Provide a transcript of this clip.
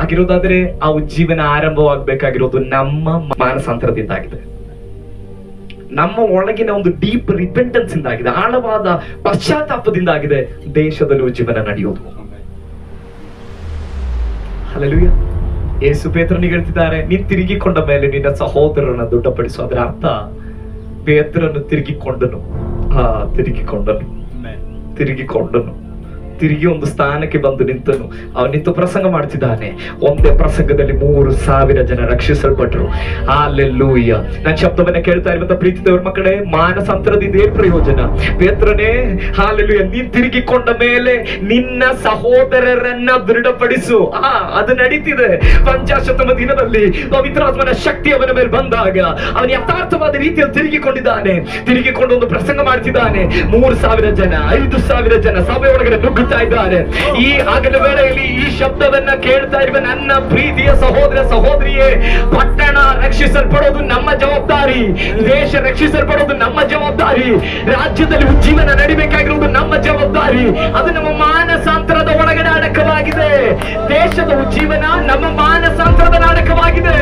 ಆಗಿರೋದಾದ್ರೆ ಆ ಉಜ್ಜೀವನ ಆರಂಭವಾಗಬೇಕಾಗಿರೋದು ನಮ್ಮ ಮಾನಸಾಂತರದಿಂದಾಗಿದೆ, ನಮ್ಮ ಒಳಗಿನ ಒಂದು ಡೀಪ್ ರಿಪೆಂಟೆನ್ಸ್ ಇಂದಾಗಿದೆ, ಆಳವಾದ ಪಶ್ಚಾತ್ತಾಪದಿಂದಾಗಿದೆ ದೇಶದಲ್ಲಿ ಉಜ್ಜೀವನ ನಡೆಯೋದು. ಹಲ್ಲೆಲೂಯಾ. ಯೇಸು ಪೇತ್ರನಿಗೆ ಹೇಳ್ತಿದ್ದಾರೆ, ನೀನ್ ತಿರುಗಿಕೊಂಡ ಮೇಲೆ ನಿನ್ನ ಸಹೋದರರನ್ನ ದೃಢಪಡಿಸು. ಅದರ ಅರ್ಥ ಪೇತ್ರನು ತಿರುಗಿಕೊಂಡನು, ತಿರುಗಿ ಒಂದು ಸ್ಥಾನಕ್ಕೆ ಬಂದು ನಿಂತನು. ಅವನು ನಿಂತು ಪ್ರಸಂಗ ಮಾಡ್ತಿದ್ದಾನೆ. ಒಂದೇ ಪ್ರಸಂಗದಲ್ಲಿ 3,000 ಜನ ರಕ್ಷಿಸಲ್ಪಟ್ಟರು. ಹಲ್ಲೆಲೂಯಾ. ನನ್ನ ಶಬ್ದವನ್ನ ಕೇಳ್ತಾ ಇರುವಂತ ಪ್ರೀತಿ ದೇವರ ಮಕ್ಕಳೇ, ಮಾನಸಾಂತರದಿಂದ ಏನ್ ಪ್ರಯೋಜನ? ಪೇತ್ರನೇ, ಹಲ್ಲೆಲೂಯಾ, ನೀನ್ ತಿರುಗಿಕೊಂಡ ಮೇಲೆ ನಿನ್ನ ಸಹೋದರರನ್ನ ದೃಢಪಡಿಸು. ಅದು ನಡೀತಿದೆ. ಪಂಚಾಶತಮ ದಿನದಲ್ಲಿ ಪವಿತ್ರಾತ್ಮನ ಶಕ್ತಿ ಅವನ ಮೇಲೆ ಬಂದಾಗ ಅವನು ಯಥಾರ್ಥವಾದ ರೀತಿಯಲ್ಲಿ ತಿರುಗಿಕೊಂಡು ಒಂದು ಪ್ರಸಂಗ ಮಾಡ್ತಿದ್ದಾನೆ. 3,000 ಜನ, 5,000 ಜನ ಸಭೆ ಒಳಗಡೆ ನುಗ್ಗುತ್ತಾ ಇದ್ದಾರೆ. ಈ ಹಗಲ ವೇಳೆಯಲ್ಲಿ ಈ ಶಬ್ದವನ್ನ ಕೇಳ್ತಾ ಇರುವ ನನ್ನ ಪ್ರೀತಿಯ ಸಹೋದರ ಸಹೋದರಿಯೇ, ಪಟ್ಟಣ ರಕ್ಷಿಸಲ್ಪಡೋದು ನಮ್ಮ ಜವಾಬ್ದಾರಿ, ದೇಶ ರಕ್ಷಿಸಲ್ಪಡೋದು ನಮ್ಮ ಜವಾಬ್ದಾರಿ, ರಾಜ್ಯದಲ್ಲಿ ಉಜ್ಜೀವನ ನಡಿಬೇಕಾಗಿರುವುದು ನಮ್ಮ ಜವಾಬ್ದಾರಿ. ಅದು ನಮ್ಮ ಮಾನಸಾಂತರದ ಒಳಗಡೆ ಅಡಕವಾಗಿದೆ. ದೇಶದ ಉಜ್ಜೀವನ ನಮ್ಮ ಮಾನಸಾಂತರದ ಅಡಕವಾಗಿದೆ.